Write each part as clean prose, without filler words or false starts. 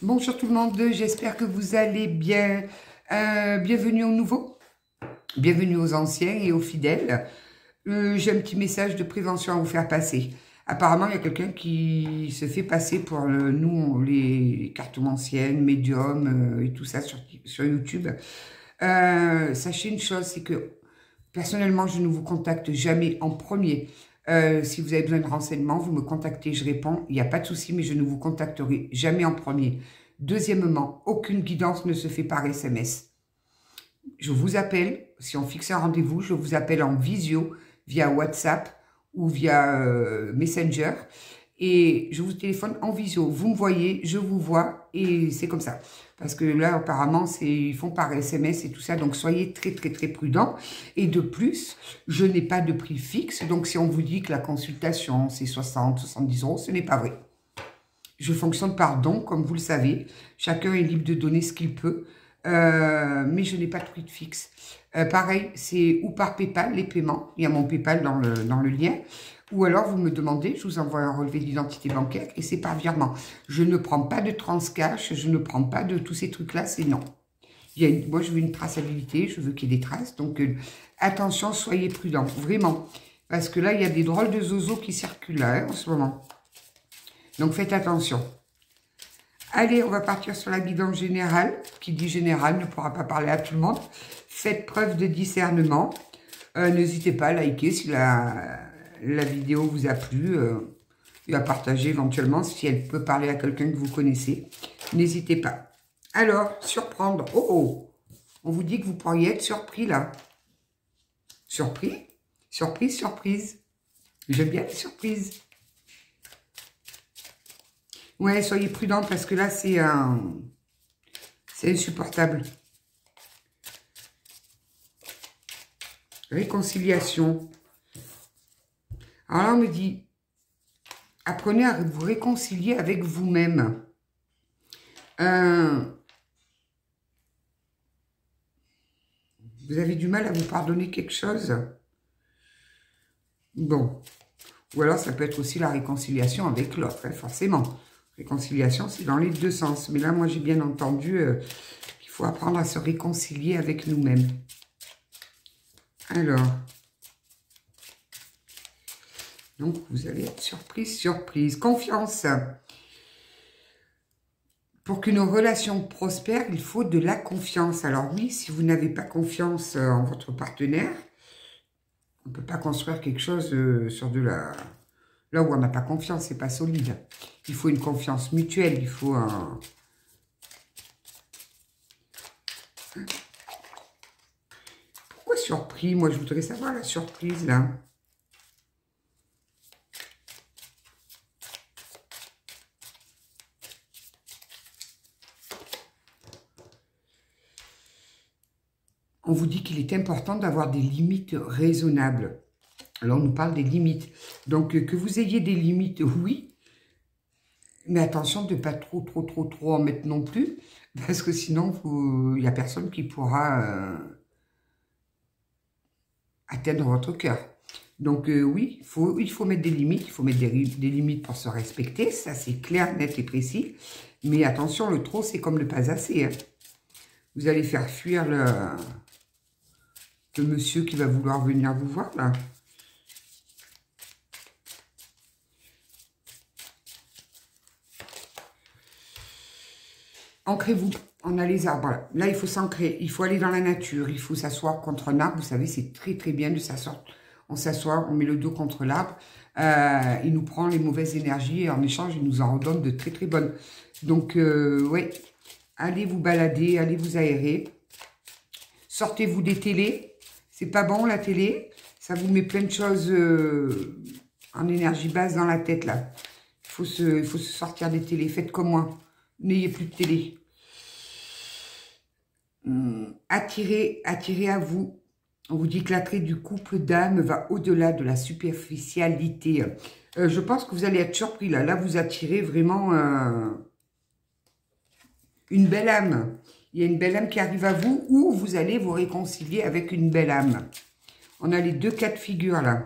Bonjour tout le monde, j'espère que vous allez bien. Bienvenue aux nouveaux, bienvenue aux anciens et aux fidèles. J'ai un petit message de prévention à vous faire passer. Apparemment, il y a quelqu'un qui se fait passer pour nous, les cartomanciennes, médiums et tout ça sur YouTube. Sachez une chose, c'est que personnellement, je ne vous contacte jamais en premier. Si vous avez besoin de renseignements, vous me contactez, je réponds. Il n'y a pas de souci, mais je ne vous contacterai jamais en premier. Deuxièmement, aucune guidance ne se fait par SMS. Je vous appelle, si on fixe un rendez-vous, je vous appelle en visio, via WhatsApp ou via Messenger. Et je vous téléphone en visio. Vous me voyez, je vous vois et c'est comme ça. Parce que là, apparemment, ils font par SMS et tout ça. Donc, soyez très, très, très prudents. Et de plus, je n'ai pas de prix fixe. Donc, si on vous dit que la consultation, c'est 60, 70 euros, ce n'est pas vrai. Je fonctionne par don, comme vous le savez. Chacun est libre de donner ce qu'il peut. Mais je n'ai pas de prix de fixe. Pareil, c'est ou par PayPal, les paiements. Il y a mon PayPal dans le lien. Ou alors, vous me demandez, je vous envoie un relevé d'identité bancaire et c'est par virement. Je ne prends pas de transcash, je ne prends pas de tous ces trucs-là, c'est non. Moi, je veux une traçabilité, je veux qu'il y ait des traces. Donc, attention, soyez prudents, vraiment. Parce que là, il y a des drôles de zozos qui circulent là, en ce moment. Donc, faites attention. Allez, on va partir sur la guidance générale. Qui dit générale ne pourra pas parler à tout le monde. Faites preuve de discernement. N'hésitez pas à liker si la vidéo vous a plu et à partager éventuellement si elle peut parler à quelqu'un que vous connaissez. N'hésitez pas. Alors, surprendre. Oh, oh. On vous dit que vous pourriez être surpris là. Surpris? Surprise, surprise. J'aime bien les surprises. Ouais, soyez prudents parce que là, c'est insupportable. Réconciliation. Alors là, on me dit, apprenez à vous réconcilier avec vous-même. Vous avez du mal à vous pardonner quelque chose? Bon. Ou alors, ça peut être aussi la réconciliation avec l'autre, hein, forcément. Réconciliation, c'est dans les deux sens. Mais là, moi, j'ai bien entendu qu'il faut apprendre à se réconcilier avec nous-mêmes. Alors. Donc, vous allez être surprise, surprise. Confiance. Pour qu'une relation prospère, il faut de la confiance. Alors oui, si vous n'avez pas confiance en votre partenaire, on ne peut pas construire quelque chose sur de la... Là où on n'a pas confiance, c'est pas solide. Il faut une confiance mutuelle, il faut un... Pourquoi surpris? Moi, je voudrais savoir la surprise, là. On vous dit qu'il est important d'avoir des limites raisonnables. Alors, on nous parle des limites. Donc, que vous ayez des limites, oui. Mais attention de ne pas trop en mettre non plus. Parce que sinon, il n'y a personne qui pourra atteindre votre cœur. Donc, oui, il faut mettre des limites. Il faut mettre des limites pour se respecter. Ça, c'est clair, net et précis. Mais attention, le trop, c'est comme le pas assez. Hein. Vous allez faire fuir le monsieur qui va vouloir venir vous voir, là. Ancrez-vous. On a les arbres. Là, il faut s'ancrer. Il faut aller dans la nature. Il faut s'asseoir contre un arbre. Vous savez, c'est très, très bien de s'asseoir. On s'assoit, on met le dos contre l'arbre. Il nous prend les mauvaises énergies et en échange, il nous en redonne de très, très bonnes. Donc, ouais. Allez vous balader, allez vous aérer. Sortez-vous des télés. C'est pas bon, la télé. Ça vous met plein de choses en énergie basse dans la tête, là. Il faut se sortir des télés. Faites comme moi. N'ayez plus de télé. Attirez à vous. On vous dit que l'attrait du couple d'âme va au-delà de la superficialité. Je pense que vous allez être surpris, là. Là, vous attirez vraiment une belle âme. Il y a une belle âme qui arrive à vous ou vous allez vous réconcilier avec une belle âme. On a les deux cas de figure, là.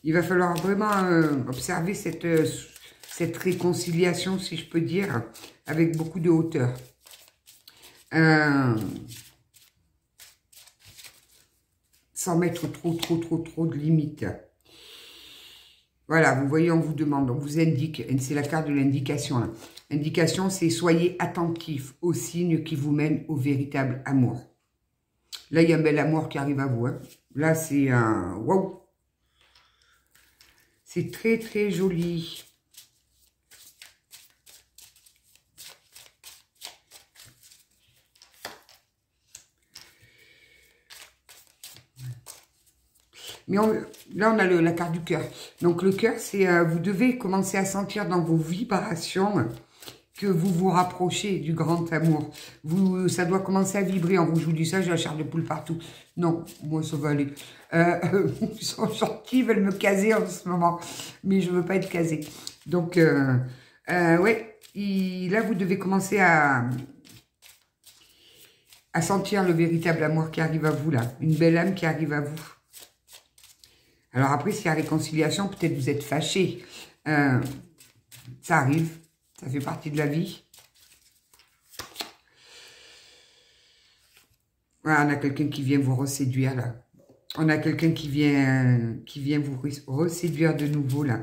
Il va falloir vraiment observer cette réconciliation, si je peux dire, avec beaucoup de hauteur. Sans mettre trop de limites. Voilà, vous voyez, on vous demande, on vous indique, c'est la carte de l'indication. L'indication, c'est soyez attentifs aux signes qui vous mènent au véritable amour. Là, il y a un bel amour qui arrive à vous. Hein. Là, c'est un... Waouh! C'est très, très joli. Mais là, on a la carte du cœur. Donc, le cœur, c'est... vous devez commencer à sentir dans vos vibrations que vous vous rapprochez du grand amour. Ça doit commencer à vibrer. On vous dit ça, j'ai la chair de poule partout. Non, moi, ça va aller. Ils sont gentils, ils veulent me caser en ce moment. Mais je ne veux pas être casée. Donc, ouais. Là, vous devez commencer à sentir le véritable amour qui arrive à vous, là. Une belle âme qui arrive à vous. Alors après, s'il y a réconciliation, peut-être vous êtes fâchés. Ça arrive. Ça fait partie de la vie. Voilà, on a quelqu'un qui vient vous reséduire, là. On a quelqu'un qui vient vous reséduire de nouveau, là.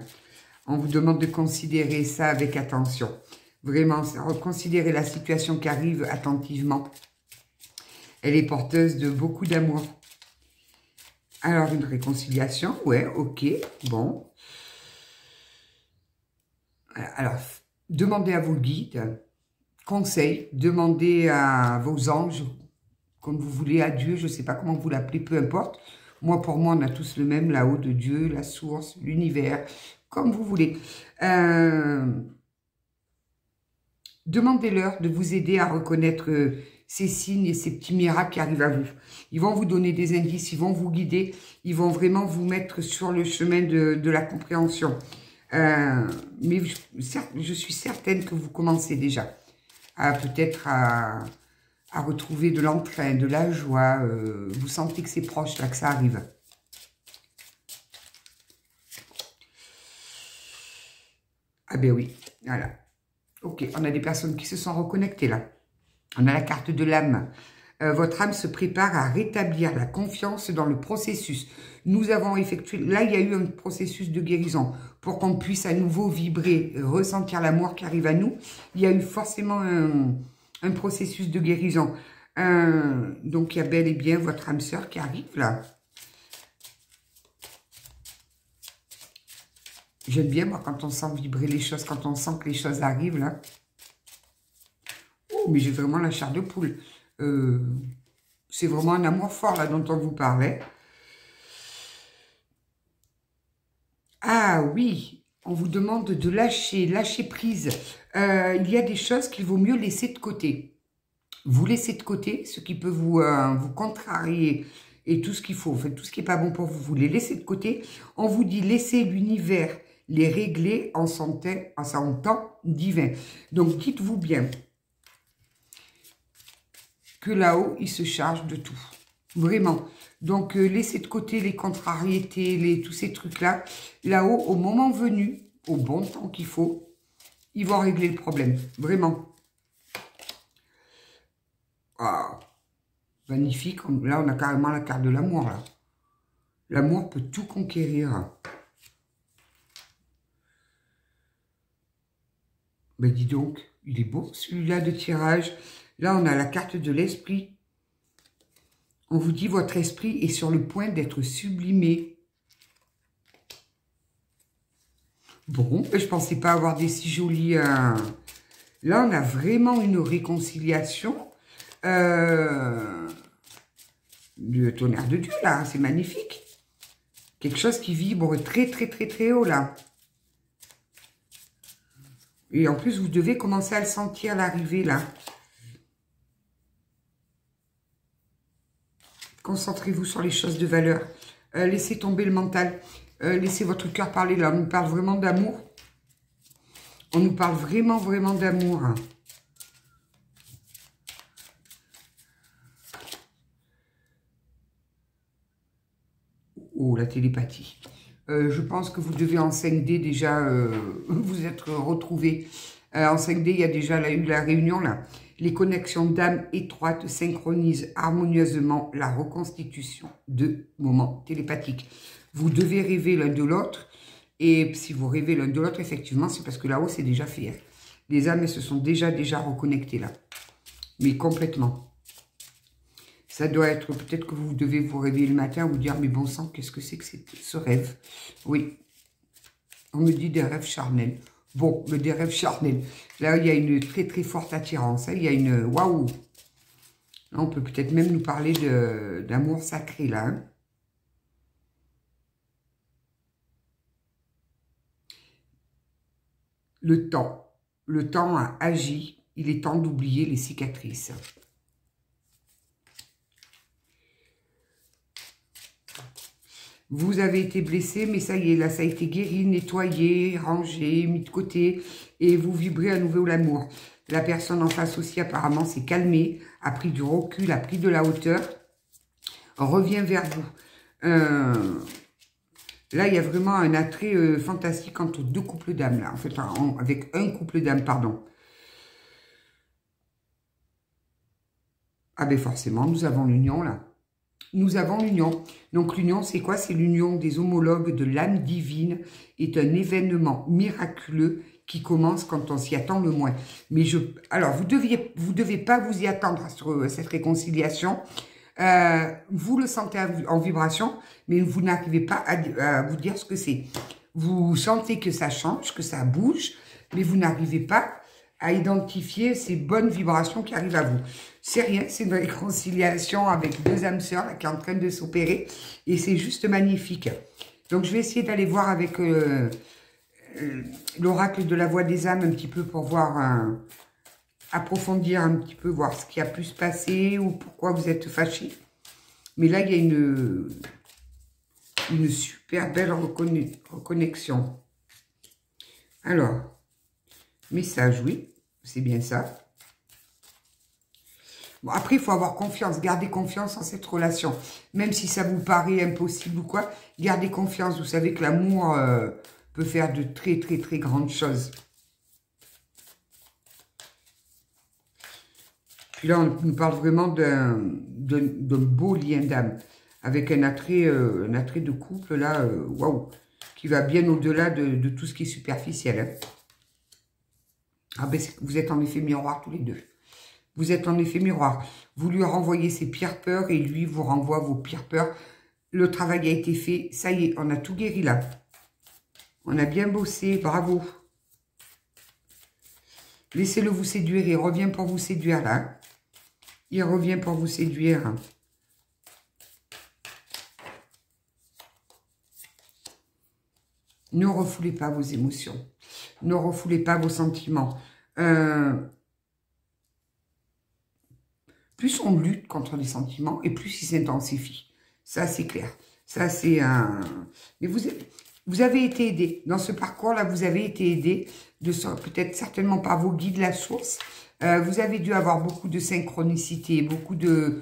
On vous demande de considérer ça avec attention. Vraiment, considérez la situation qui arrive attentivement. Elle est porteuse de beaucoup d'amour. Alors, une réconciliation, ouais, ok, bon. Alors, demandez à vos guides, conseils, demandez à vos anges, comme vous voulez, à Dieu, je ne sais pas comment vous l'appelez, peu importe. Moi, pour moi, on a tous le même, là-haut de Dieu, la source, l'univers, comme vous voulez. Demandez-leur de vous aider à reconnaître ces signes et ces petits miracles qui arrivent à vous. Ils vont vous donner des indices, ils vont vous guider, ils vont vraiment vous mettre sur le chemin de la compréhension. Mais je suis certaine que vous commencez déjà peut-être à retrouver de l'entrain, de la joie. Vous sentez que c'est proche, là, que ça arrive. Ah ben oui, voilà. Ok, on a des personnes qui se sont reconnectées là. On a la carte de l'âme. Votre âme se prépare à rétablir la confiance dans le processus. Nous avons effectué... Là, il y a eu un processus de guérison. Pour qu'on puisse à nouveau vibrer, ressentir l'amour qui arrive à nous, il y a eu forcément un processus de guérison. Donc, il y a bel et bien votre âme sœur qui arrive là. J'aime bien, moi, quand on sent vibrer les choses, quand on sent que les choses arrivent, là. Oh, mais j'ai vraiment la chair de poule. C'est vraiment un amour fort, là, dont on vous parlait. Ah oui, on vous demande de lâcher prise. Il y a des choses qu'il vaut mieux laisser de côté. Vous laissez de côté ce qui peut vous contrarier et tout ce qu'il faut, enfin, tout ce qui n'est pas bon pour vous, vous les laissez de côté. On vous dit laissez l'univers les régler en son temps divin. Donc, dites-vous bien que là-haut, il se charge de tout. Vraiment. Donc, laissez de côté les contrariétés, tous ces trucs-là. Là-haut, au moment venu, au bon temps qu'il faut, ils vont régler le problème. Vraiment. Ah, magnifique. Là, on a carrément la carte de l'amour, là. L'amour peut tout conquérir. Ben dis donc, il est beau celui-là de tirage. Là, on a la carte de l'esprit. On vous dit, votre esprit est sur le point d'être sublimé. Bon, je ne pensais pas avoir des si jolis... Là, on a vraiment une réconciliation. Le tonnerre de Dieu, là, c'est magnifique. Quelque chose qui vibre très, très, très, très haut, là. Et en plus, vous devez commencer à le sentir, l'arrivée, là. Concentrez-vous sur les choses de valeur. Laissez tomber le mental. Laissez votre cœur parler, là. On nous parle vraiment d'amour. On nous parle vraiment, vraiment d'amour. Oh, la télépathie. Je pense que vous devez en 5D déjà vous être retrouvés. En 5D, il y a déjà eu la réunion là. Les connexions d'âme étroites synchronisent harmonieusement la reconstitution de moments télépathiques. Vous devez rêver l'un de l'autre. Et si vous rêvez l'un de l'autre, effectivement, c'est parce que là-haut, c'est déjà fait. Hein. Les âmes, elles se sont déjà reconnectées là. Mais complètement. Ça doit être, peut-être que vous devez vous réveiller le matin, vous dire, mais bon sang, qu'est-ce que c'est que ce rêve? Oui, on me dit des rêves charnels. Bon, mais des rêves charnels. Là, il y a une très très forte attirance. Hein. Il y a une, waouh. Là, on peut peut-être même nous parler d'amour sacré, là. Hein. Le temps a agi. Il est temps d'oublier les cicatrices. Vous avez été blessé, mais ça y est, là, ça a été guéri, nettoyé, rangé, mis de côté, et vous vibrez à nouveau l'amour. La personne en face aussi, apparemment, s'est calmée, a pris du recul, a pris de la hauteur, revient vers vous. Là, il y a vraiment un attrait fantastique entre deux couples d'âmes, là, en fait, avec un couple d'âmes, pardon. Ah ben forcément, nous avons l'union, là. Nous avons l'union. Donc l'union, c'est quoi? C'est l'union des homologues de l'âme divine, est un événement miraculeux qui commence quand on s'y attend le moins. Mais alors, vous devez pas vous y attendre sur cette réconciliation. Vous le sentez en vibration, mais vous n'arrivez pas à vous dire ce que c'est. Vous sentez que ça change, que ça bouge, mais vous n'arrivez pas à identifier ces bonnes vibrations qui arrivent à vous. C'est rien, c'est une réconciliation avec deux âmes sœurs là, qui est en train de s'opérer et c'est juste magnifique. Donc je vais essayer d'aller voir avec l'oracle de la voix des âmes un petit peu pour voir, approfondir un petit peu, voir ce qui a pu se passer ou pourquoi vous êtes fâchés. Mais là, il y a une super belle reconnexion. Alors, message, oui. C'est bien ça. Bon, après, il faut avoir confiance. Gardez confiance en cette relation. Même si ça vous paraît impossible ou quoi, gardez confiance. Vous savez que l'amour peut faire de très, très, très grandes choses. Puis là, on nous parle vraiment d'un beau lien d'âme. Avec un attrait de couple, là, waouh, qui va bien au-delà de tout ce qui est superficiel. Hein. Ah ben, vous êtes en effet miroir tous les deux. Vous êtes en effet miroir. Vous lui renvoyez ses pires peurs et lui vous renvoie vos pires peurs. Le travail a été fait. Ça y est, on a tout guéri là. On a bien bossé. Bravo. Laissez-le vous séduire. Il revient pour vous séduire là. Il revient pour vous séduire. Ne refoulez pas vos émotions. Ne refoulez pas vos sentiments. Plus on lutte contre les sentiments et plus ils s'intensifient. Ça, c'est clair. Ça, c'est un... Mais vous avez été aidé. Dans ce parcours-là, vous avez été aidé, peut-être certainement par vos guides, la source. Vous avez dû avoir beaucoup de synchronicité, beaucoup de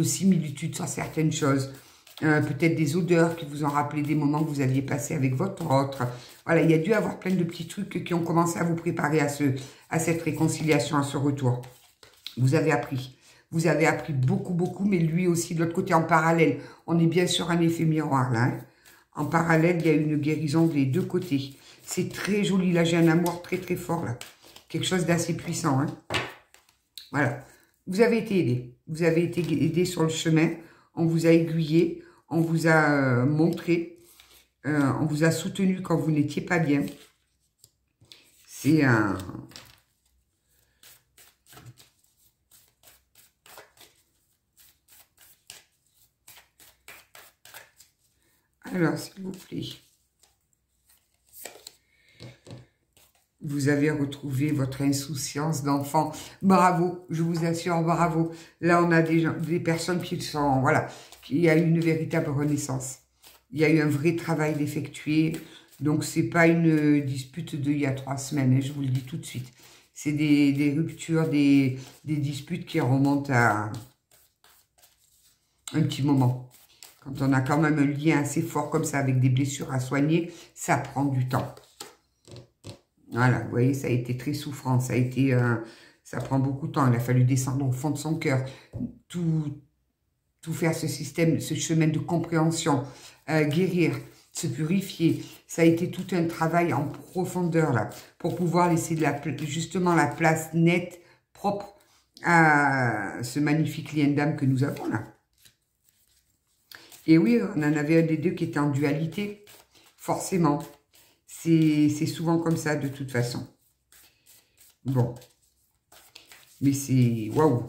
similitudes sur certaines choses. Peut-être des odeurs qui vous ont rappelé des moments que vous aviez passés avec votre autre. Voilà, il y a dû avoir plein de petits trucs qui ont commencé à vous préparer à cette réconciliation, à ce retour. Vous avez appris. Vous avez appris beaucoup, beaucoup, mais lui aussi, de l'autre côté, en parallèle. On est bien sur un effet miroir, là. Hein. En parallèle, il y a une guérison des deux côtés. C'est très joli. Là, j'ai un amour très, très fort, là. Quelque chose d'assez puissant, hein. Voilà. Vous avez été aidé. Vous avez été aidé sur le chemin. On vous a aiguillé. On vous a montré. On vous a soutenu quand vous n'étiez pas bien. C'est un... Alors, s'il vous plaît. Vous avez retrouvé votre insouciance d'enfant. Bravo, je vous assure, bravo. Là, on a des personnes qui sont... Voilà, il y a eu une véritable renaissance. Il y a eu un vrai travail d'effectuer. Donc, c'est pas une dispute d'il y a 3 semaines, hein, je vous le dis tout de suite. C'est des ruptures, des disputes qui remontent à un petit moment. Quand on a quand même un lien assez fort comme ça, avec des blessures à soigner, ça prend du temps. Voilà, vous voyez, ça a été très souffrant, ça a été, ça prend beaucoup de temps. Il a fallu descendre au fond de son cœur, tout faire ce système, ce chemin de compréhension, guérir, se purifier. Ça a été tout un travail en profondeur, là, pour pouvoir laisser justement la place nette, propre à ce magnifique lien d'âme que nous avons, là. Et oui, on en avait un des deux qui était en dualité, forcément. C'est souvent comme ça, de toute façon. Bon. Mais c'est... Waouh!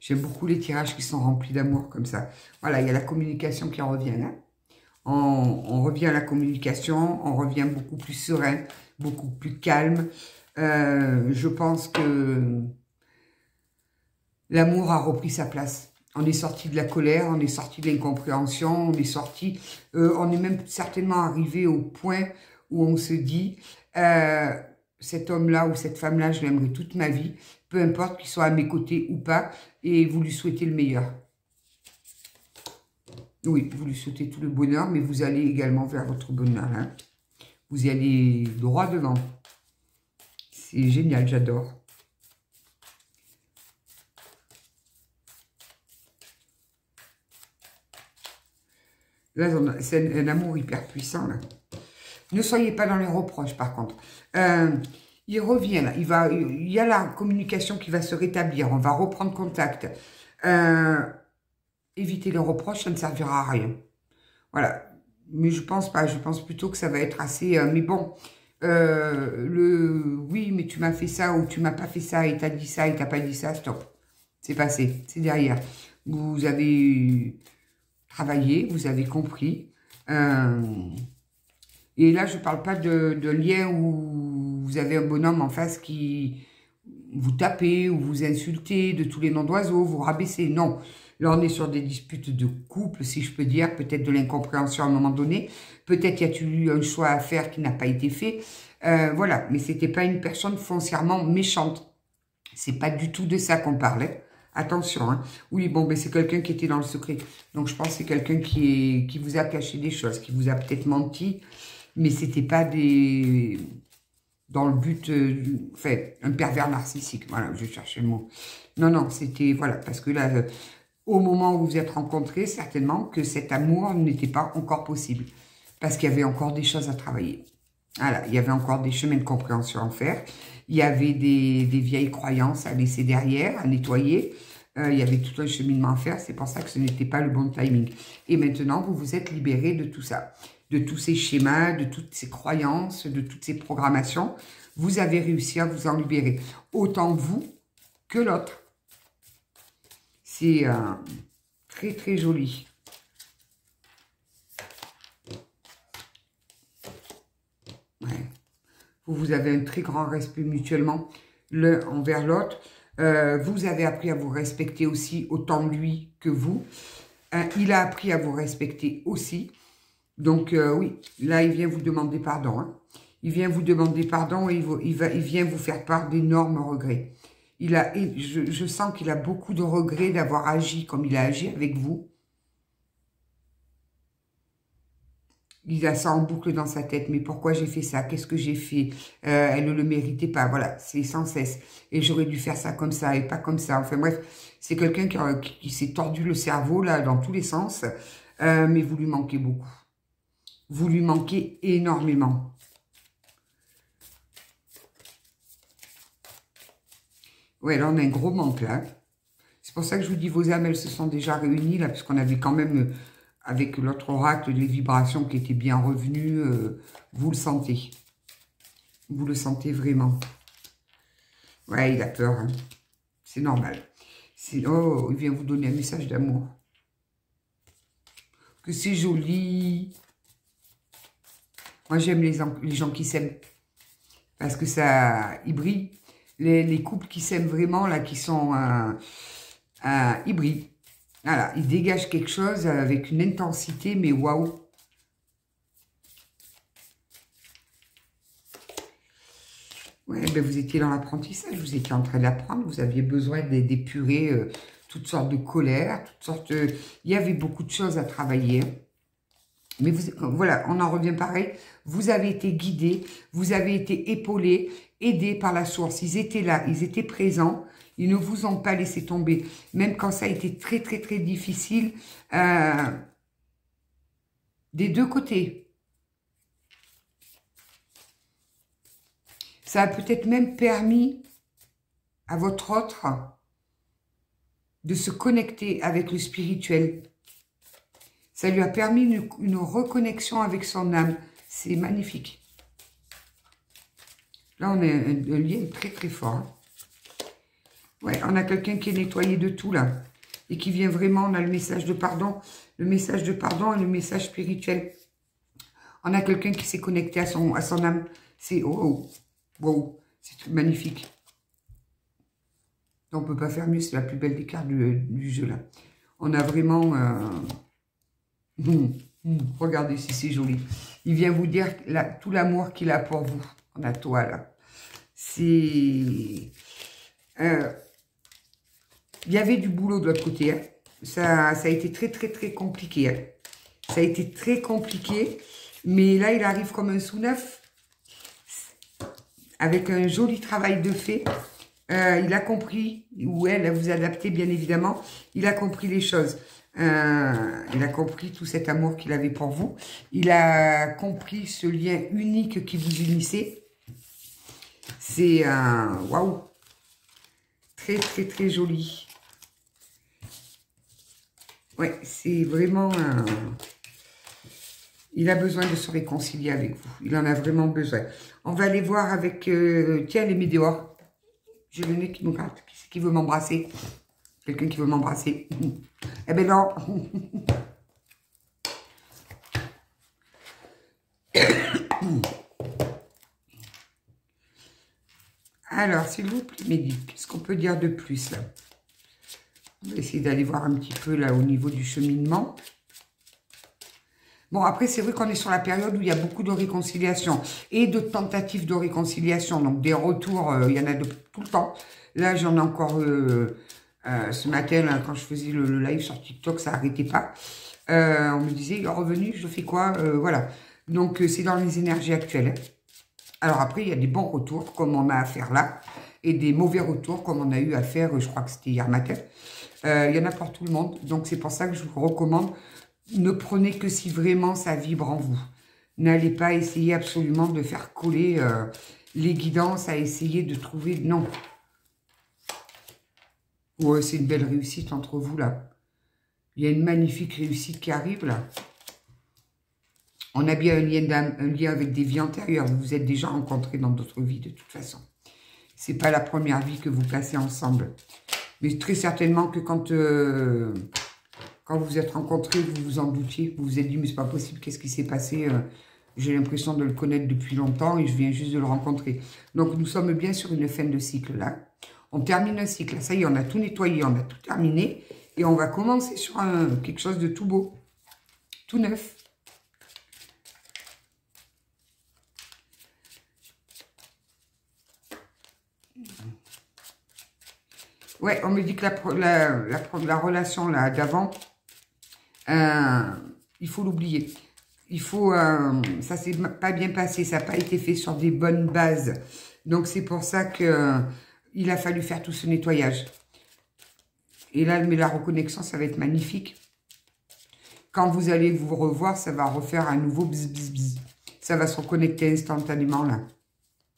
J'aime beaucoup les tirages qui sont remplis d'amour, comme ça. Voilà, il y a la communication qui en revient, là. On revient à la communication, on revient beaucoup plus serein, beaucoup plus calme. Je pense que l'amour a repris sa place. On est sorti de la colère, on est sorti de l'incompréhension, on est sorti... on est même certainement arrivé au point où on se dit cet homme-là ou cette femme-là, je l'aimerai toute ma vie, peu importe qu'il soit à mes côtés ou pas, et vous lui souhaitez le meilleur. Oui, vous lui souhaitez tout le bonheur, mais vous allez également vers votre bonheur. Hein. Vous y allez droit devant. C'est génial, j'adore. Là, c'est un amour hyper puissant, là. Ne soyez pas dans les reproches, par contre. Il revient, là. Il y a la communication qui va se rétablir. On va reprendre contact. Éviter les reproches, ça ne servira à rien. Voilà. Mais je pense pas. Je pense plutôt que ça va être assez... mais bon, oui, mais tu m'as fait ça ou tu m'as pas fait ça et t'as dit ça et t'as pas dit ça, stop. C'est passé. C'est derrière. Vous avez travaillé, vous avez compris. Et là, je ne parle pas de lien où vous avez un bonhomme en face qui vous tapez ou vous insultez de tous les noms d'oiseaux, vous rabaissez. Non. Là, on est sur des disputes de couple, si je peux dire, peut-être de l'incompréhension à un moment donné. Peut-être y a-t-il eu un choix à faire qui n'a pas été fait. Voilà, mais c'était pas une personne foncièrement méchante. C'est pas du tout de ça qu'on parlait. Attention, hein. Oui, bon, ben c'est quelqu'un qui était dans le secret. Donc, je pense que c'est quelqu'un qui vous a caché des choses, qui vous a peut-être menti, mais c'était pas dans le but, enfin, un pervers narcissique. Voilà, je cherchais le mot. Non, non, c'était, voilà, parce que là, au moment où vous vous êtes rencontrés, certainement que cet amour n'était pas encore possible, parce qu'il y avait encore des choses à travailler. Voilà, il y avait encore des chemins de compréhension à faire. Il y avait des vieilles croyances à laisser derrière, à nettoyer. Il y avait tout un cheminement à faire. C'est pour ça que ce n'était pas le bon timing. Et maintenant, vous vous êtes libéré de tout ça. De tous ces schémas, de toutes ces croyances, de toutes ces programmations. Vous avez réussi à vous en libérer. Autant vous que l'autre. C'est très, très joli. Ouais. Vous avez un très grand respect mutuellement l'un envers l'autre. Vous avez appris à vous respecter aussi, autant lui que vous. Il a appris à vous respecter aussi. Donc, oui, là, il vient vous demander pardon. Hein. Il vient vous demander pardon et il vient vous faire part d'énormes regrets. Je sens qu'il a beaucoup de regrets d'avoir agi comme il a agi avec vous. Il a ça en boucle dans sa tête. Mais pourquoi j'ai fait ça? Qu'est-ce que j'ai fait? Elle ne le méritait pas. Voilà, c'est sans cesse. Et j'aurais dû faire ça comme ça et pas comme ça. Enfin bref, c'est quelqu'un qui s'est tordu le cerveau là dans tous les sens. Mais vous lui manquez beaucoup. Vous lui manquez énormément. Ouais, là on a un gros manque là. C'est pour ça que je vous dis, vos âmes, elles se sont déjà réunies là, parce qu'on avait quand même... avec l'autre oracle, les vibrations qui étaient bien revenues, vous le sentez. Vous le sentez vraiment. Ouais, il a peur. Hein. C'est normal. Oh, il vient vous donner un message d'amour. Que c'est joli. Moi, j'aime les gens qui s'aiment. Parce que ça, ils brillent. Les couples qui s'aiment vraiment, là, qui sont... ils brillent. Voilà, il dégage quelque chose avec une intensité, mais waouh. Ouais, ben vous étiez dans l'apprentissage, vous étiez en train d'apprendre, vous aviez besoin d'épurer toutes sortes de colères, toutes sortes... il y avait beaucoup de choses à travailler. Mais vous, voilà, on en revient pareil. Vous avez été guidé, vous avez été épaulé, aidé par la source. Ils étaient là, ils étaient présents. Ils ne vous ont pas laissé tomber. Même quand ça a été très, très, très difficile, des deux côtés. Ça a peut-être même permis à votre autre de se connecter avec le spirituel. Ça lui a permis une reconnexion avec son âme. C'est magnifique. Là, on a un lien très, très fort. Hein. Ouais, on a quelqu'un qui est nettoyé de tout, là. Et qui vient vraiment, on a le message de pardon et le message spirituel. On a quelqu'un qui s'est connecté à son âme. C'est wow, c'est magnifique. On ne peut pas faire mieux, c'est la plus belle des cartes du jeu, là. On a vraiment... regardez si c'est joli. Il vient vous dire tout l'amour qu'il a pour vous. On a toi, là. C'est... il y avait du boulot de l'autre côté. Hein. Ça a été très, très, très compliqué. Hein. Ça a été très compliqué. Mais là, il arrive comme un sous-neuf. Avec un joli travail de fait. Il a compris, ou elle, vous adaptez bien évidemment. Il a compris les choses. Il a compris tout cet amour qu'il avait pour vous. Il a compris ce lien unique qui vous unissait. C'est waouh. Très, très, très joli. Ouais, c'est vraiment... il a besoin de se réconcilier avec vous. Il en a vraiment besoin. On va aller voir avec... tiens, les météores. J'ai le nez qui me gratte. Qui c'est qui veut m'embrasser? Quelqu'un qui veut m'embrasser? Eh ben non. Alors, s'il vous plaît, Mehdi, qu'est-ce qu'on peut dire de plus, là? On va essayer d'aller voir un petit peu, là, au niveau du cheminement. Bon, après, c'est vrai qu'on est sur la période où il y a beaucoup de réconciliation et de tentatives de réconciliation. Donc, des retours, il y en a de tout le temps. Là, j'en ai encore ce matin, là, quand je faisais le live sur TikTok, ça n'arrêtait pas. On me disait, il est revenu, je fais quoi? Voilà. Donc, c'est dans les énergies actuelles. Hein. Alors, après, il y a des bons retours, comme on a à faire là, et des mauvais retours, comme on a eu à faire, je crois que c'était hier matin. Il y en a pour tout le monde. Donc, c'est pour ça que je vous recommande, ne prenez que si vraiment ça vibre en vous. N'allez pas essayer absolument de faire coller les guidances, à essayer de trouver... Non. Ouais, c'est une belle réussite entre vous, là. Il y a une magnifique réussite qui arrive, là. On a bien un lien avec des vies antérieures. Vous vous êtes déjà rencontrés dans d'autres vies, de toute façon. C'est pas la première vie que vous passez ensemble. Mais très certainement que quand vous vous êtes rencontrés, vous vous en doutiez. Vous vous êtes dit, mais c'est pas possible, qu'est-ce qui s'est passé? J'ai l'impression de le connaître depuis longtemps et je viens juste de le rencontrer. Donc, nous sommes bien sur une fin de cycle, là. On termine un cycle. Ça y est, on a tout nettoyé, on a tout terminé. Et on va commencer sur quelque chose de tout beau, tout neuf. Ouais, on me dit que la relation là d'avant, il faut l'oublier. Il faut, ça s'est pas bien passé, ça n'a pas été fait sur des bonnes bases. Donc c'est pour ça que il a fallu faire tout ce nettoyage. Et là, mais la reconnexion, ça va être magnifique. Quand vous allez vous revoir, ça va refaire un nouveau bzz bzz bzz. Ça va se reconnecter instantanément là.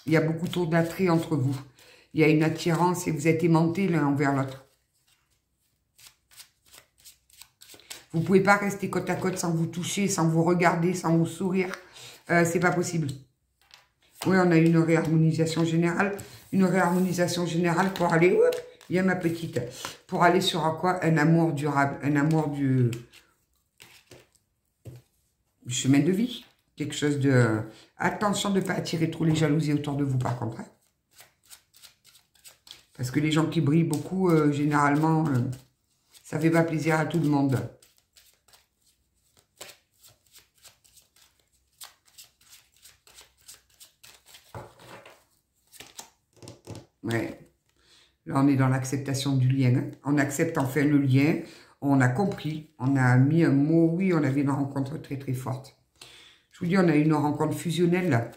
Il y a beaucoup trop d'attrait entre vous. Il y a une attirance et vous êtes aimantés l'un envers l'autre. Vous ne pouvez pas rester côte à côte sans vous toucher, sans vous regarder, sans vous sourire. C'est pas possible. Oui, on a une réharmonisation générale. Une réharmonisation générale pour aller... Hop, il y a ma petite. Pour aller sur quoi? Un amour durable. Un amour du chemin de vie. Quelque chose de... Attention de ne pas attirer trop les jalousies autour de vous, par contre. Hein. Parce que les gens qui brillent beaucoup, généralement, ça ne fait pas plaisir à tout le monde. Là, on est dans l'acceptation du lien. Hein. On accepte enfin le lien. On a compris. On a mis un mot. Oui, on avait une rencontre très, très forte. Je vous dis, on a eu une rencontre fusionnelle, là.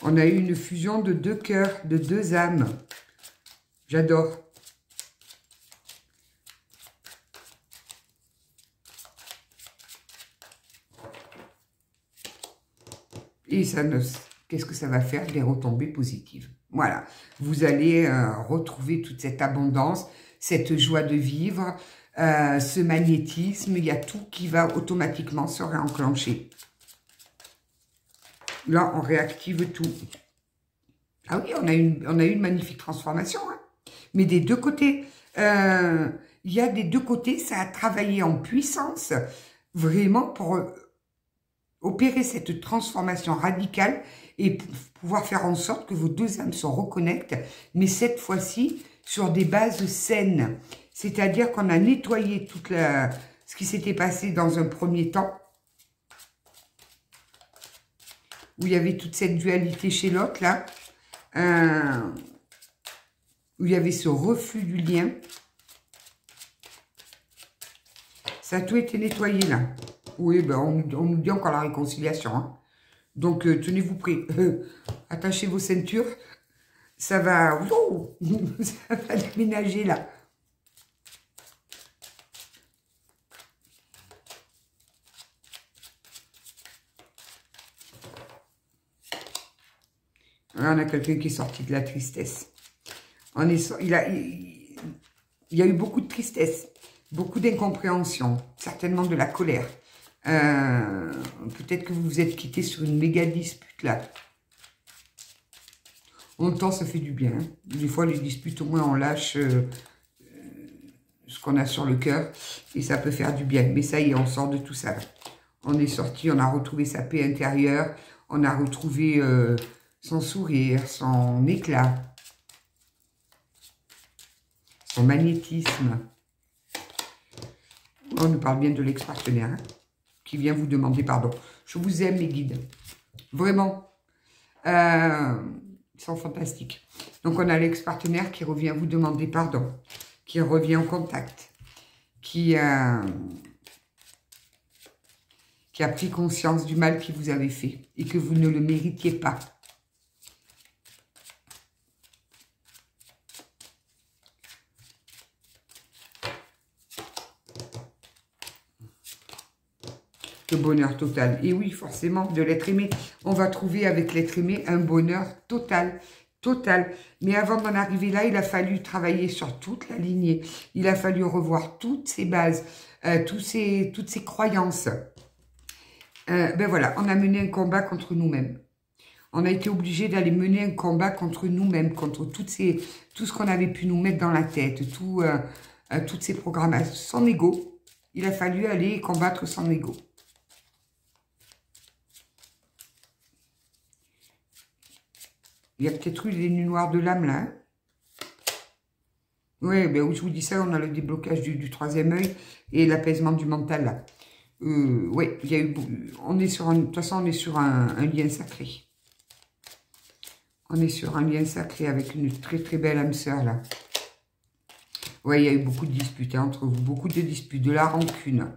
On a eu une fusion de 2 cœurs, de 2 âmes. J'adore. Et ça ne... Qu'est-ce que ça va faire? Des retombées positives. Voilà. Vous allez retrouver toute cette abondance, cette joie de vivre, ce magnétisme. Il y a tout qui va automatiquement se réenclencher. Là, on réactive tout. Ah oui, on a eu une magnifique transformation. Hein. Mais des deux côtés. Il y a des deux côtés, ça a travaillé en puissance. Vraiment pour opérer cette transformation radicale et pouvoir faire en sorte que vos 2 âmes se reconnectent, mais cette fois-ci sur des bases saines. C'est-à-dire qu'on a nettoyé toute ce qui s'était passé dans un premier temps, où il y avait toute cette dualité chez l'autre, là, où il y avait ce refus du lien. Ça a tout été nettoyé, là. Oui, ben on nous dit encore la réconciliation. Hein. Donc, tenez-vous prêts. Attachez vos ceintures. Ça va... Oh, ça va déménager, là. Là, on a quelqu'un qui est sorti de la tristesse. Il y a eu beaucoup de tristesse, beaucoup d'incompréhension, certainement de la colère. Peut-être que vous vous êtes quitté sur une méga dispute là. En même temps, ça fait du bien. Hein. Des fois, les disputes, au moins, on lâche ce qu'on a sur le cœur et ça peut faire du bien. Mais ça y est, on sort de tout ça. Là. On est sorti, on a retrouvé sa paix intérieure, on a retrouvé son sourire, son éclat, son magnétisme. On nous parle bien de l'ex-partenaire. Hein, qui vient vous demander pardon. Je vous aime, mes guides. Vraiment. Ils sont fantastiques. Donc, on a l'ex-partenaire qui revient vous demander pardon. Qui revient en contact. Qui a pris conscience du mal qu'il vous avait fait. Et que vous ne le méritiez pas. Le bonheur total. Et oui, forcément, de l'être aimé. On va trouver avec l'être aimé un bonheur total. Total. Mais avant d'en arriver là, il a fallu travailler sur toute la lignée. Il a fallu revoir toutes ses bases, toutes ses croyances. Ben voilà, on a mené un combat contre nous-mêmes. On a été obligé d'aller mener un combat contre nous-mêmes, contre tout ce qu'on avait pu nous mettre dans la tête, toutes ces programmations. Son ego, il a fallu aller combattre son ego. Il y a peut-être eu des nuits noires de l'âme, là. Hein. Oui, ben, je vous dis ça, on a le déblocage du 3e œil et l'apaisement du mental, là. Oui, il y a eu... On est sur de toute façon, on est sur un lien sacré. On est sur un lien sacré avec une très, très belle âme sœur, là. Oui, il y a eu beaucoup de disputes hein, entre vous. Beaucoup de disputes, de la rancune,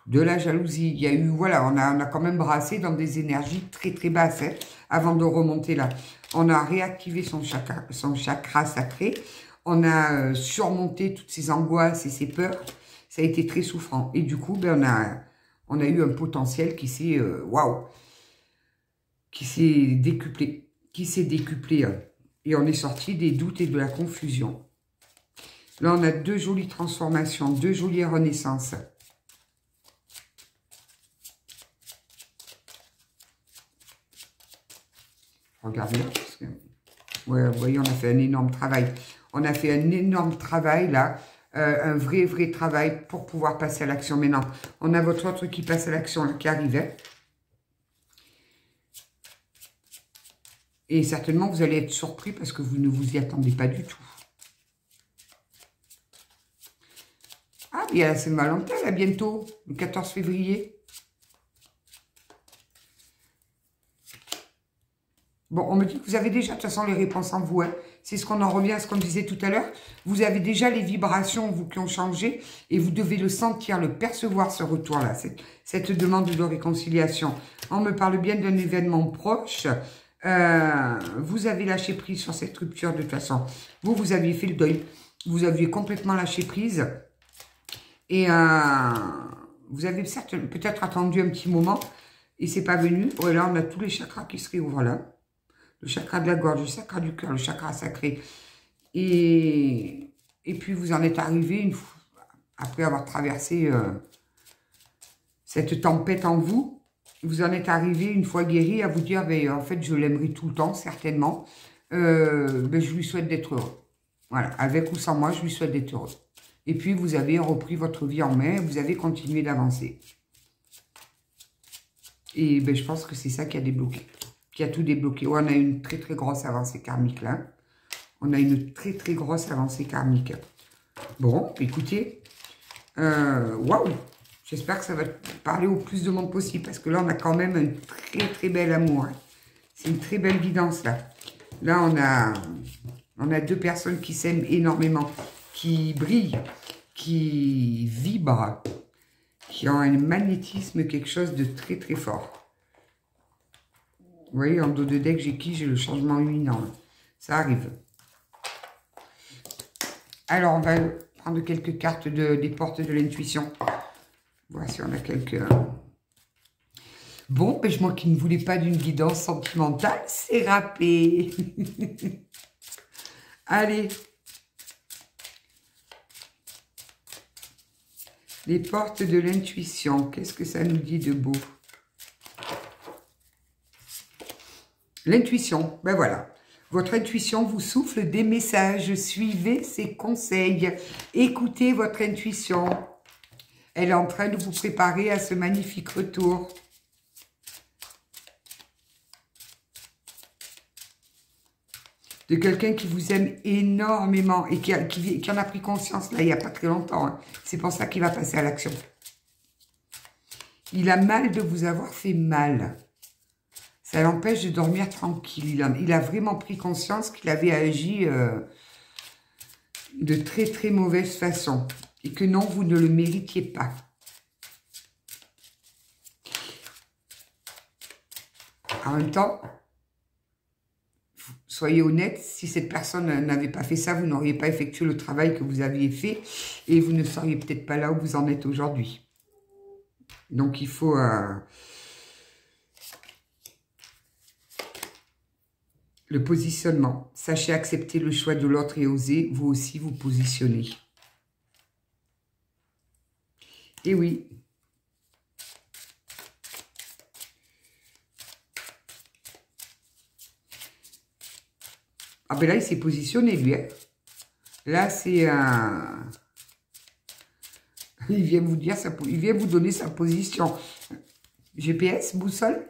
de la jalousie. Il y a eu... Voilà, on a quand même brassé dans des énergies très, très basses, hein. Avant de remonter là, on a réactivé son chakra sacré. On a surmonté toutes ces angoisses et ces peurs. Ça a été très souffrant. Et du coup, ben, on a eu un potentiel qui s'est... Waouh, qui s'est décuplé. Et on est sorti des doutes et de la confusion. Là, on a 2 jolies transformations, 2 jolies renaissances. Regardez là, parce que... Ouais, vous voyez, on a fait un énorme travail. On a fait un énorme travail, là. Un vrai travail pour pouvoir passer à l'action. Maintenant, on a votre autre qui passe à l'action, là, qui arrivait. Et certainement, vous allez être surpris parce que vous ne vous y attendez pas du tout. Ah, il y a la Saint-Valentin, là, bientôt, le 14 février. Bon, on me dit que vous avez déjà, de toute façon, les réponses en vous. Hein. C'est ce qu'on en revient à ce qu'on disait tout à l'heure. Vous avez déjà les vibrations, vous, qui ont changé. Et vous devez le sentir, le percevoir, ce retour-là. Cette demande de réconciliation. On me parle bien d'un événement proche. Vous avez lâché prise sur cette rupture, de toute façon. Vous aviez fait le deuil. Vous aviez complètement lâché prise. Et vous avez peut-être attendu un petit moment. Et c'est pas venu. Et là, on a tous les chakras qui se réouvrent là. Le chakra de la gorge, le chakra du cœur, le chakra sacré. Et puis, vous en êtes arrivé, une fois, après avoir traversé cette tempête en vous, vous en êtes arrivé, une fois guéri, à vous dire, ben, en fait, je l'aimerai tout le temps, certainement. Ben, je lui souhaite d'être heureux. Voilà, avec ou sans moi, je lui souhaite d'être heureux. Et puis, vous avez repris votre vie en main, vous avez continué d'avancer. Et ben, je pense que c'est ça qui a débloqué. Qui a tout débloqué. Ouais, on a une très très grosse avancée karmique là. On a une très très grosse avancée karmique. Bon, écoutez. Waouh. J'espère que ça va parler au plus de monde possible. Parce que là, on a quand même un très très bel amour. Hein. C'est une très belle guidance là. Là, on a deux personnes qui s'aiment énormément. Qui brillent. Qui vibrent. Qui ont un magnétisme, quelque chose de très très fort. Vous voyez, en dos de deck, j'ai le changement imminent. Ça arrive. Alors, on va prendre quelques cartes des portes de l'intuition. Voilà si on a quelques... Bon, ben, moi qui ne voulais pas d'une guidance sentimentale, c'est râpé. Allez. Les portes de l'intuition. Qu'est-ce que ça nous dit de beau ? L'intuition, ben voilà. Votre intuition vous souffle des messages. Suivez ses conseils. Écoutez votre intuition. Elle est en train de vous préparer à ce magnifique retour. De quelqu'un qui vous aime énormément et qui en a pris conscience là il n'y a pas très longtemps. Hein. C'est pour ça qu'il va passer à l'action. Il a mal de vous avoir fait mal. Ça l'empêche de dormir tranquille. Il a vraiment pris conscience qu'il avait agi de très très mauvaise façon. Et que non, vous ne le méritiez pas. En même temps, soyez honnête, si cette personne n'avait pas fait ça, vous n'auriez pas effectué le travail que vous aviez fait. Et vous ne seriez peut-être pas là où vous en êtes aujourd'hui. Donc il faut... le positionnement. Sachez accepter le choix de l'autre et osez vous aussi vous positionner. Et oui. Ah ben là, il s'est positionné, lui. Hein. Là, c'est un... Il vient vous dire, il vient vous donner sa position. GPS, boussole.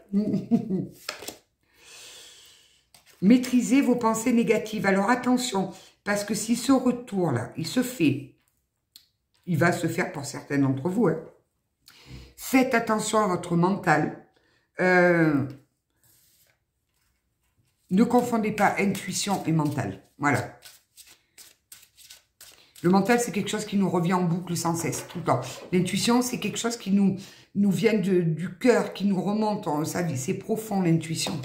Maîtrisez vos pensées négatives. Alors attention, parce que si ce retour-là, il se fait, il va se faire pour certains d'entre vous. Hein. Faites attention à votre mental. Ne confondez pas intuition et mental. Voilà. Le mental, c'est quelque chose qui nous revient en boucle sans cesse, tout le temps. L'intuition, c'est quelque chose qui nous vient du cœur, qui nous remonte. C'est profond, l'intuition.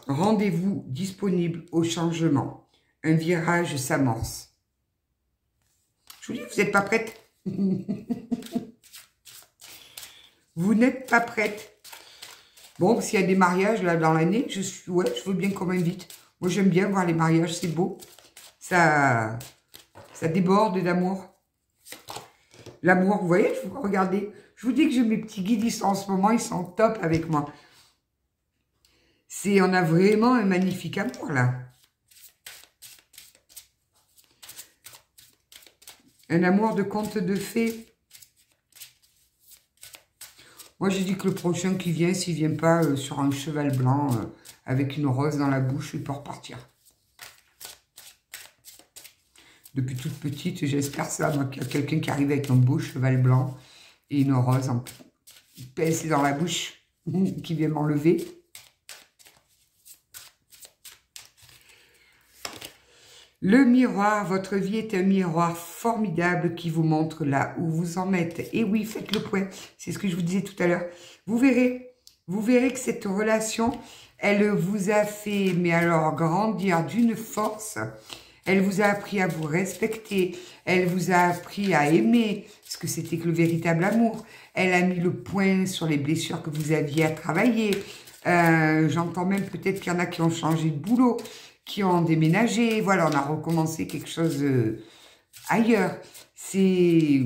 Rendez-vous disponible au changement. Un virage s'amorce. Je vous dis, vous n'êtes pas prête. Vous n'êtes pas prête. Bon, s'il y a des mariages là dans l'année, je veux bien qu'on m'invite. Moi, j'aime bien voir les mariages, c'est beau. Ça déborde d'amour. L'amour, vous voyez, regardez. Je vous dis que j'ai mes petits guides, en ce moment, ils sont top avec moi. On a vraiment un magnifique amour, là. Un amour de conte de fées. Moi, j'ai dit que le prochain qui vient, s'il ne vient pas sur un cheval blanc, avec une rose dans la bouche, il peut repartir. Depuis toute petite, j'espère ça, moi, qu'il y a quelqu'un qui arrive avec un beau cheval blanc et une rose pincée dans la bouche, qui vient m'enlever. Le miroir, votre vie est un miroir formidable qui vous montre là où vous en êtes. Et oui, faites le point. C'est ce que je vous disais tout à l'heure. Vous verrez que cette relation, elle vous a fait, mais alors, grandir d'une force. Elle vous a appris à vous respecter. Elle vous a appris à aimer ce que c'était que le véritable amour. Elle a mis le point sur les blessures que vous aviez à travailler. J'entends même peut-être qu'il y en a qui ont changé de boulot, qui ont déménagé. Voilà, on a recommencé quelque chose ailleurs. C'est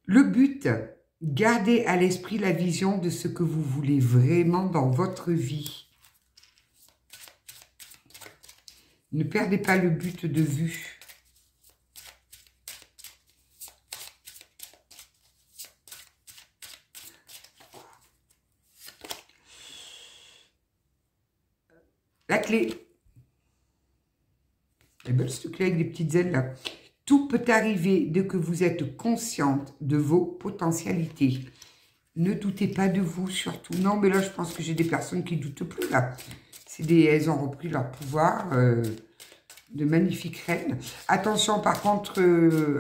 le but. Gardez à l'esprit la vision de ce que vous voulez vraiment dans votre vie. Ne perdez pas le but de vue. La clé. Elle est belle cette clé avec des petites ailes là. Tout peut arriver dès que vous êtes consciente de vos potentialités. Ne doutez pas de vous surtout. Non, mais là, je pense que j'ai des personnes qui ne doutent plus là. Elles ont repris leur pouvoir de magnifiques reines. Attention par contre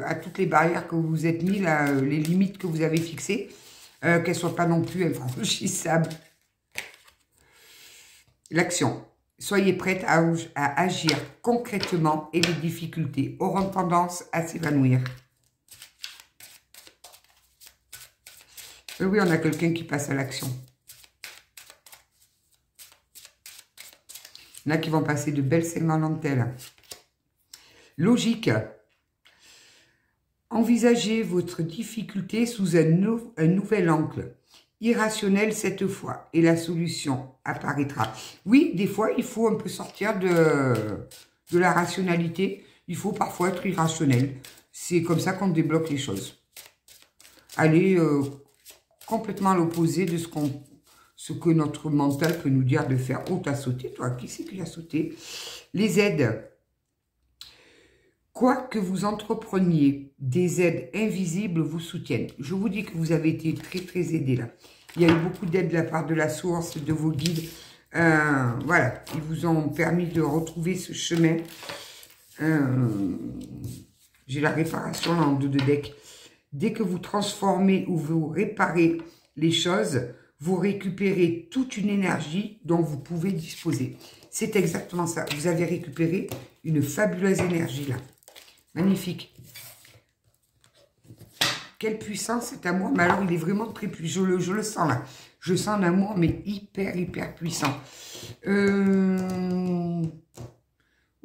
à toutes les barrières que vous vous êtes mis, là, les limites que vous avez fixées, qu'elles ne soient pas non plus infranchissables. L'action. Soyez prête à agir concrètement et les difficultés auront tendance à s'évanouir. Oui, on a quelqu'un qui passe à l'action. Il y en a qui vont passer de belles Saint-Valentin. Logique. Envisagez votre difficulté sous un nouvel angle. Irrationnel cette fois, et la solution apparaîtra. Oui, des fois, il faut un peu sortir de la rationalité. Il faut parfois être irrationnel. C'est comme ça qu'on débloque les choses. Aller complètement à l'opposé de ce que notre mental peut nous dire de faire. Oh, t'as sauté, toi. Qui c'est qui a sauté? Les aides. Quoi que vous entrepreniez, des aides invisibles vous soutiennent. Je vous dis que vous avez été très, très aidé là. Il y a eu beaucoup d'aides de la part de la source, de vos guides. Voilà, ils vous ont permis de retrouver ce chemin. J'ai la réparation là, en 2 de deck. Dès que vous transformez ou vous réparez les choses, vous récupérez toute une énergie dont vous pouvez disposer. C'est exactement ça. Vous avez récupéré une fabuleuse énergie là. Magnifique. Quelle puissance cet amour. Mais alors, il est vraiment très puissant. Je le sens là. Je sens un amour, mais hyper, hyper puissant. Il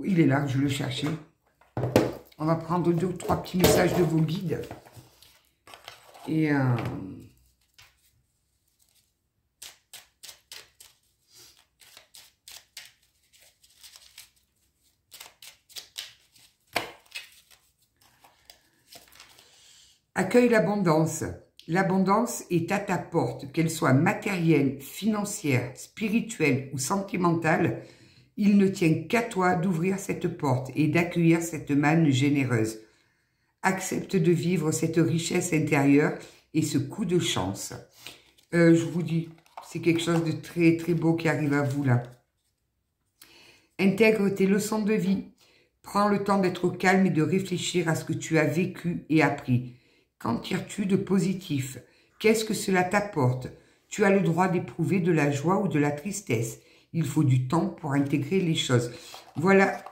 est là, je le cherchais. On va prendre 2 ou 3 petits messages de vos guides. Et... accueille l'abondance. L'abondance est à ta porte, qu'elle soit matérielle, financière, spirituelle ou sentimentale. Il ne tient qu'à toi d'ouvrir cette porte et d'accueillir cette manne généreuse. Accepte de vivre cette richesse intérieure et ce coup de chance. Je vous dis, c'est quelque chose de très très beau qui arrive à vous là. Intègre tes leçons de vie. Prends le temps d'être calme et de réfléchir à ce que tu as vécu et appris. Qu'en tires-tu de positif? Qu'est-ce que cela t'apporte? Tu as le droit d'éprouver de la joie ou de la tristesse. Il faut du temps pour intégrer les choses. Voilà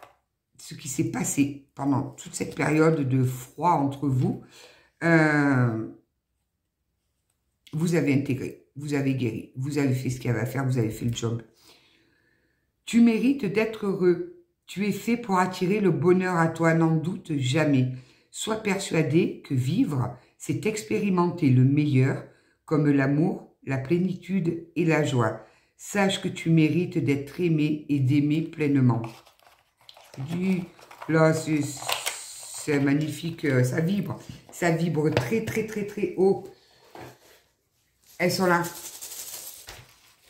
ce qui s'est passé pendant toute cette période de froid entre vous. Vous avez intégré, vous avez guéri, vous avez fait ce qu'il y avait à faire, vous avez fait le job. Tu mérites d'être heureux. Tu es fait pour attirer le bonheur à toi, n'en doute jamais. Sois persuadé que vivre, c'est expérimenter le meilleur, comme l'amour, la plénitude et la joie. Sache que tu mérites d'être aimé et d'aimer pleinement. Je dis, là, c'est magnifique, ça vibre très, très, très, très haut. Elles sont là.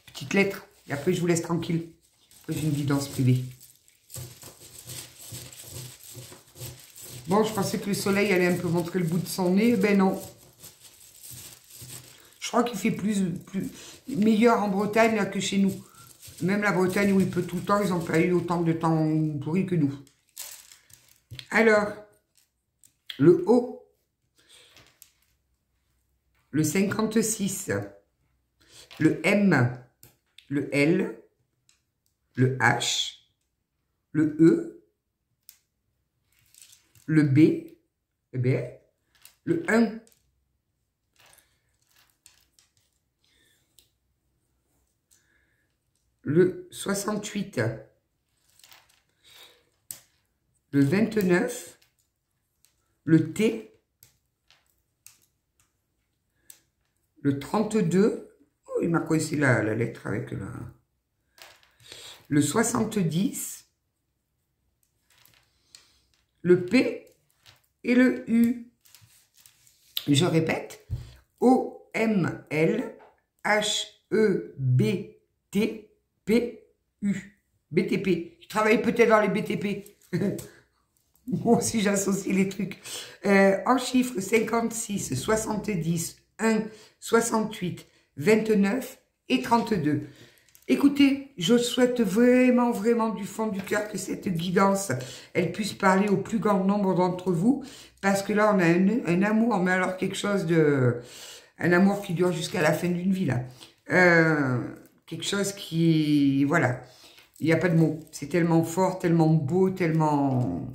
Petite lettre, et après je vous laisse tranquille. Après j'ai une guidance privée. Bon, je pensais que le soleil allait un peu montrer le bout de son nez. Ben non. Je crois qu'il fait meilleur en Bretagne là, que chez nous. Même la Bretagne où il pleut tout le temps, ils n'ont pas eu autant de temps pourri que nous. Alors, le O, le 56, le M, le L, le H, le E, le B, le 1, le 68, le 29, le T, le 32, oh, il m'a coincé la lettre avec le 70, le P et le U. Je répète, O, M, L, H, E, B, T, P, U. BTP. Je travaille peut-être dans les BTP. Moi aussi, j'associe les trucs. En chiffres, 56, 70, 1, 68, 29 et 32. Écoutez, je souhaite vraiment, vraiment du fond du cœur que cette guidance, elle puisse parler au plus grand nombre d'entre vous. Parce que là, on a un amour, mais alors quelque chose de... Un amour qui dure jusqu'à la fin d'une vie, là. Quelque chose qui... Voilà. Il n'y a pas de mots. C'est tellement fort, tellement beau, tellement...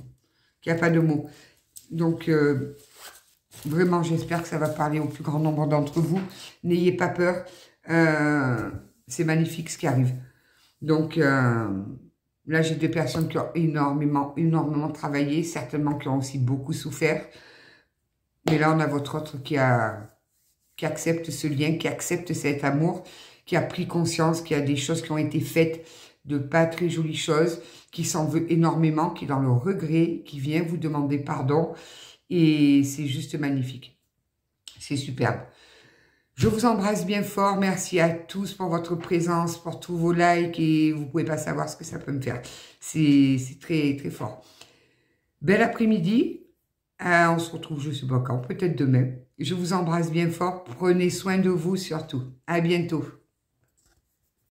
qu'il n'y a pas de mots. Donc, vraiment, j'espère que ça va parler au plus grand nombre d'entre vous. N'ayez pas peur. C'est magnifique ce qui arrive. Donc, là, j'ai deux personnes qui ont énormément travaillé, certainement qui ont aussi beaucoup souffert. Mais là, on a votre autre qui accepte ce lien, qui accepte cet amour, qui a pris conscience qu'il y a des choses qui ont été faites, de pas très jolies choses, qui s'en veut énormément, qui est dans le regret, qui vient vous demander pardon. Et c'est juste magnifique. C'est superbe. Je vous embrasse bien fort. Merci à tous pour votre présence, pour tous vos likes. Et vous ne pouvez pas savoir ce que ça peut me faire. C'est très, très fort. Bel après-midi. On se retrouve, je ne sais pas quand, peut-être demain. Je vous embrasse bien fort. Prenez soin de vous surtout. À bientôt.